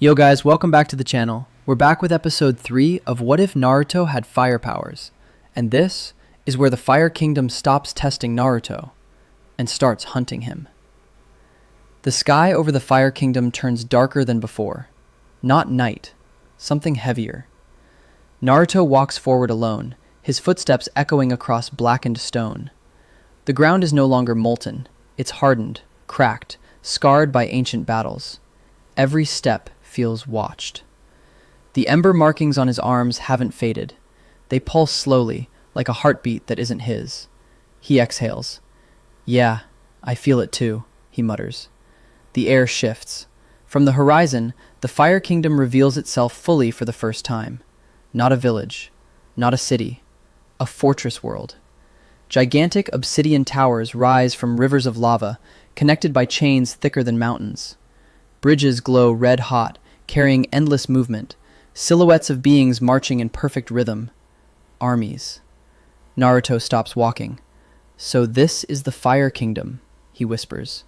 Yo guys, welcome back to the channel. We're back with episode 3 of What If Naruto Had Fire Powers? And this is where the Fire Kingdom stops testing Naruto and starts hunting him. The sky over the Fire Kingdom turns darker than before. Not night, something heavier. Naruto walks forward alone, his footsteps echoing across blackened stone. The ground is no longer molten, it's hardened, cracked, scarred by ancient battles. Every step feels watched. The ember markings on his arms haven't faded. They pulse slowly, like a heartbeat that isn't his. He exhales. "Yeah, I feel it too," he mutters. The air shifts. From the horizon, the Fire Kingdom reveals itself fully for the first time. Not a village, not a city, a fortress world. Gigantic obsidian towers rise from rivers of lava, connected by chains thicker than mountains. Bridges glow red-hot, carrying endless movement, silhouettes of beings marching in perfect rhythm. Armies. Naruto stops walking. "So this is the Fire Kingdom," he whispers.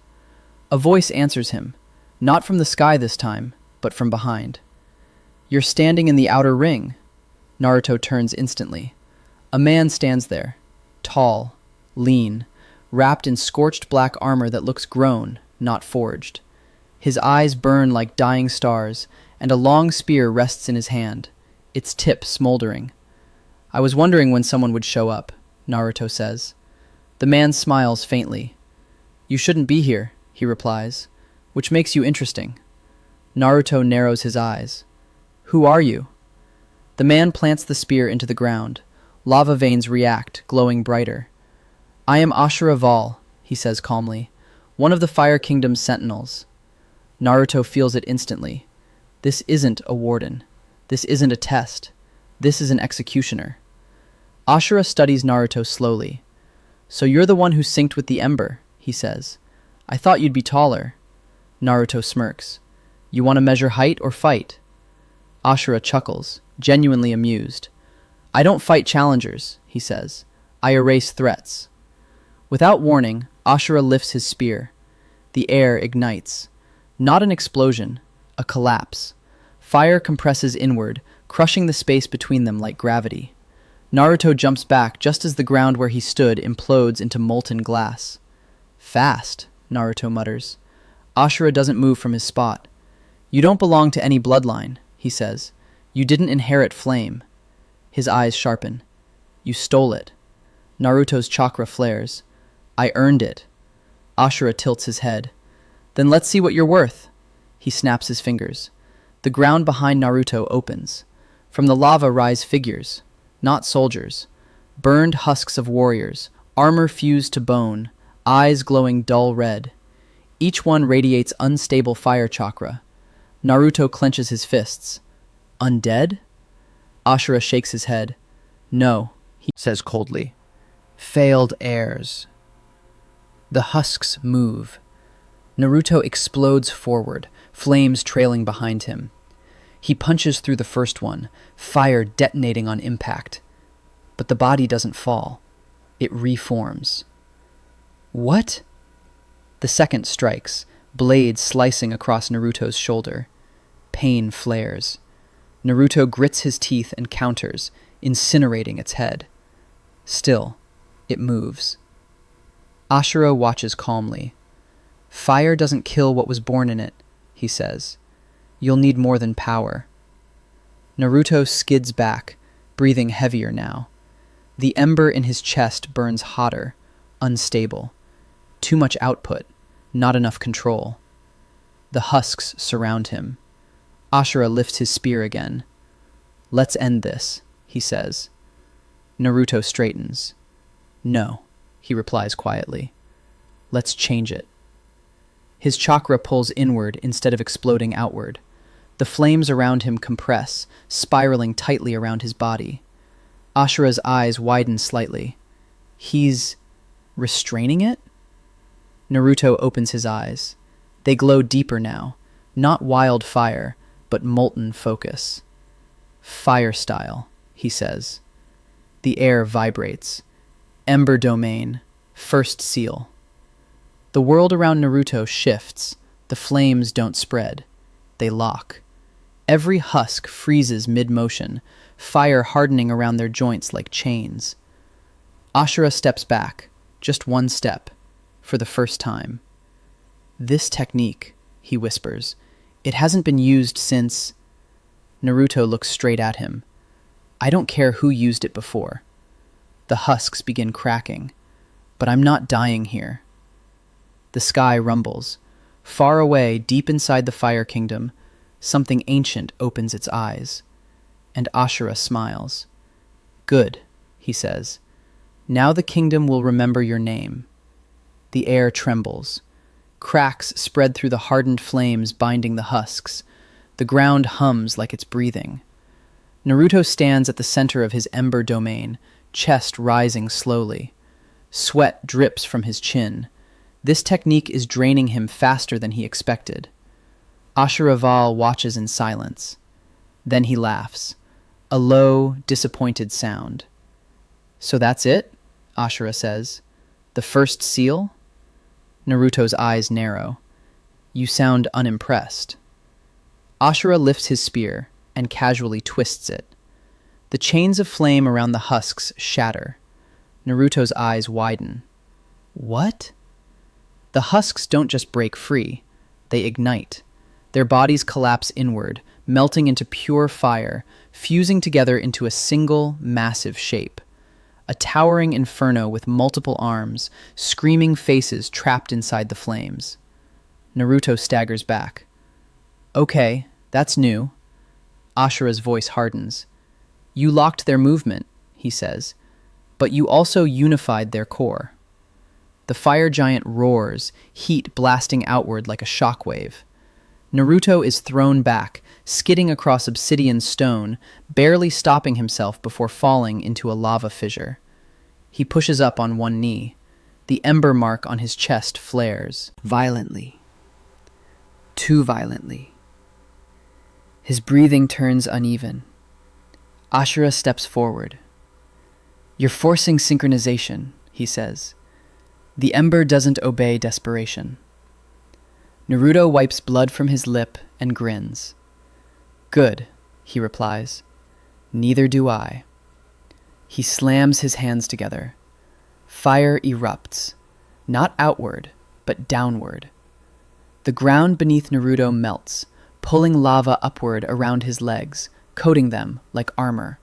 A voice answers him, not from the sky this time, but from behind. "You're standing in the outer ring." Naruto turns instantly. A man stands there, tall, lean, wrapped in scorched black armor that looks grown, not forged. His eyes burn like dying stars, and a long spear rests in his hand, its tip smoldering. "I was wondering when someone would show up," Naruto says. The man smiles faintly. "You shouldn't be here," he replies. "Which makes you interesting." Naruto narrows his eyes. "Who are you?" The man plants the spear into the ground. Lava veins react, glowing brighter. "I am Ashura Val," he says calmly, "one of the Fire Kingdom's sentinels." Naruto feels it instantly. This isn't a warden. This isn't a test. This is an executioner. Ashura studies Naruto slowly. "So you're the one who synced with the ember," he says. "I thought you'd be taller." Naruto smirks. "You want to measure height or fight?" Ashura chuckles, genuinely amused. "I don't fight challengers," he says. "I erase threats." Without warning, Ashura lifts his spear. The air ignites. Not an explosion, a collapse. Fire compresses inward, crushing the space between them like gravity. Naruto jumps back just as the ground where he stood implodes into molten glass. "Fast," Naruto mutters. Ashura doesn't move from his spot. "You don't belong to any bloodline," he says. "You didn't inherit flame." His eyes sharpen. "You stole it." Naruto's chakra flares. "I earned it." Ashura tilts his head. "Then let's see what you're worth." He snaps his fingers. The ground behind Naruto opens. From the lava rise figures, not soldiers. Burned husks of warriors, armor fused to bone, eyes glowing dull red. Each one radiates unstable fire chakra. Naruto clenches his fists. "Undead?" Ashura shakes his head. "No," he says coldly. "Failed heirs." The husks move. Naruto explodes forward, flames trailing behind him. He punches through the first one, fire detonating on impact. But the body doesn't fall. It reforms. "What?" The second strikes, blade slicing across Naruto's shoulder. Pain flares. Naruto grits his teeth and counters, incinerating its head. Still, it moves. Ashura watches calmly. "Fire doesn't kill what was born in it," he says. "You'll need more than power." Naruto skids back, breathing heavier now. The ember in his chest burns hotter, unstable. Too much output, not enough control. The husks surround him. Ashura lifts his spear again. "Let's end this," he says. Naruto straightens. "No," he replies quietly. "Let's change it." His chakra pulls inward instead of exploding outward. The flames around him compress, spiraling tightly around his body. Ashura's eyes widen slightly. He's restraining it? Naruto opens his eyes. They glow deeper now, not wild fire, but molten focus. "Fire style," he says. The air vibrates. Ember domain, first seal. The world around Naruto shifts. The flames don't spread. They lock. Every husk freezes mid-motion, fire hardening around their joints like chains. Ashura steps back, just one step, for the first time. "This technique," he whispers, "it hasn't been used since—" Naruto looks straight at him. "I don't care who used it before." The husks begin cracking. "But I'm not dying here." The sky rumbles. Far away, deep inside the Fire Kingdom, something ancient opens its eyes. And Ashura smiles. "Good," he says. "Now the kingdom will remember your name." The air trembles. Cracks spread through the hardened flames binding the husks. The ground hums like it's breathing. Naruto stands at the center of his ember domain, chest rising slowly. Sweat drips from his chin. This technique is draining him faster than he expected. Ashuraval watches in silence. Then he laughs. A low, disappointed sound. "So that's it?" Ashura says. "The first seal?" Naruto's eyes narrow. "You sound unimpressed." Ashura lifts his spear and casually twists it. The chains of flame around the husks shatter. Naruto's eyes widen. "What?" The husks don't just break free, they ignite. Their bodies collapse inward, melting into pure fire, fusing together into a single, massive shape. A towering inferno with multiple arms, screaming faces trapped inside the flames. Naruto staggers back. "Okay, that's new." Ashura's voice hardens. "You locked their movement," he says, "but you also unified their core." The fire giant roars, heat blasting outward like a shockwave. Naruto is thrown back, skidding across obsidian stone, barely stopping himself before falling into a lava fissure. He pushes up on one knee. The ember mark on his chest flares. Violently. Too violently. His breathing turns uneven. Ashura steps forward. "You're forcing synchronization," he says. "The ember doesn't obey desperation." Naruto wipes blood from his lip and grins. "Good," he replies. "Neither do I." He slams his hands together. Fire erupts, not outward, but downward. The ground beneath Naruto melts, pulling lava upward around his legs, coating them like armor.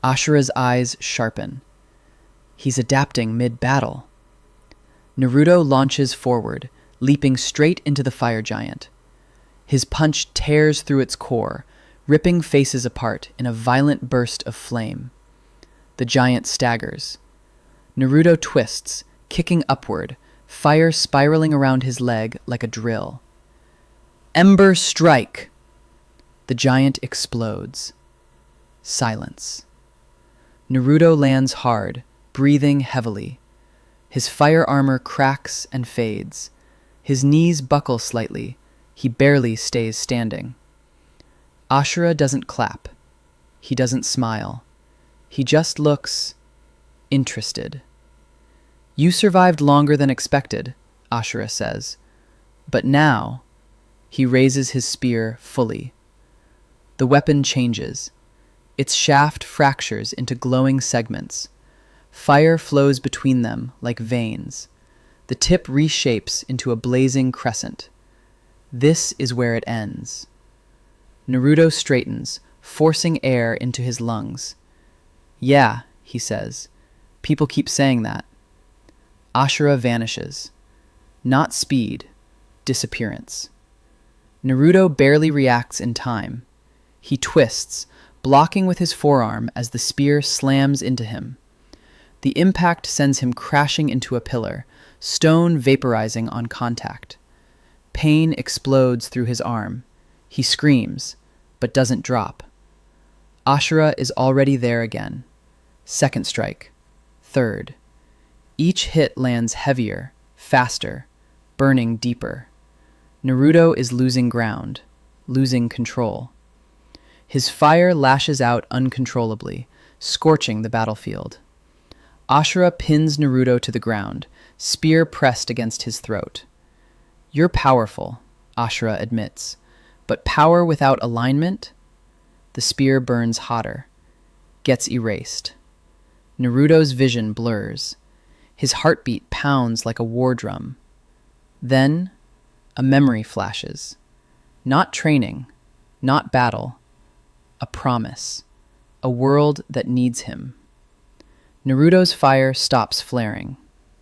Ashura's eyes sharpen. He's adapting mid-battle. Naruto launches forward, leaping straight into the fire giant. His punch tears through its core, ripping faces apart in a violent burst of flame. The giant staggers. Naruto twists, kicking upward, fire spiraling around his leg like a drill. "Ember strike!" The giant explodes. Silence. Naruto lands hard, breathing heavily. His fire armor cracks and fades. His knees buckle slightly. He barely stays standing. Ashura doesn't clap. He doesn't smile. He just looks interested. "You survived longer than expected," Ashura says. "But now—" He raises his spear fully. The weapon changes. Its shaft fractures into glowing segments. Fire flows between them like veins. The tip reshapes into a blazing crescent. This is where it ends. Naruto straightens, forcing air into his lungs. "Yeah," he says. "People keep saying that." Ashura vanishes. Not speed, disappearance. Naruto barely reacts in time. He twists, blocking with his forearm as the spear slams into him. The impact sends him crashing into a pillar, stone vaporizing on contact. Pain explodes through his arm. He screams, but doesn't drop. Ashura is already there again. Second strike. Third. Each hit lands heavier, faster, burning deeper. Naruto is losing ground, losing control. His fire lashes out uncontrollably, scorching the battlefield. Ashura pins Naruto to the ground, spear pressed against his throat. "You're powerful," Ashura admits, But power without alignment? The spear burns hotter, gets erased. Naruto's vision blurs. His heartbeat pounds like a war drum. Then, a memory flashes. Not training, not battle. A promise. A world that needs him. Naruto's fire stops flaring.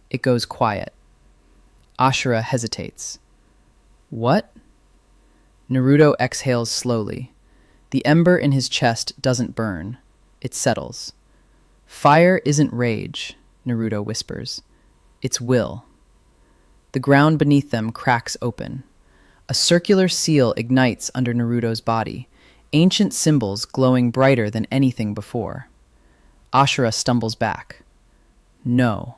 It goes quiet. Ashura hesitates. What? Naruto exhales slowly. The ember in his chest doesn't burn. It settles. Fire isn't rage, Naruto whispers. It's will. The ground beneath them cracks open. A circular seal ignites under Naruto's body, ancient symbols glowing brighter than anything before. Ashura stumbles back. No.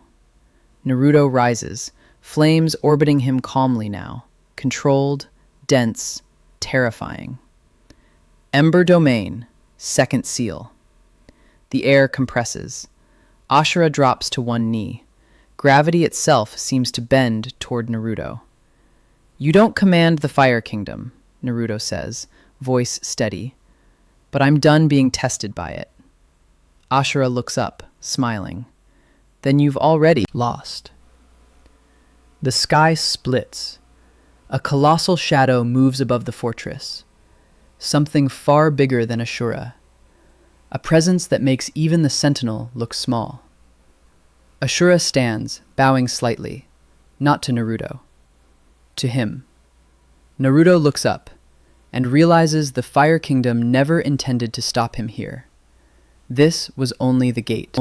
Naruto rises, flames orbiting him calmly now, controlled, dense, terrifying. Ember Domain, second seal. The air compresses. Ashura drops to one knee. Gravity itself seems to bend toward Naruto. You don't command the Fire Kingdom, Naruto says, voice steady. But I'm done being tested by it. Ashura looks up, smiling. Then you've already lost. The sky splits. A colossal shadow moves above the fortress. Something far bigger than Ashura. A presence that makes even the sentinel look small. Ashura stands, bowing slightly, not to Naruto. To him. Naruto looks up, and realizes the Fire Kingdom never intended to stop him here. This was only the gate.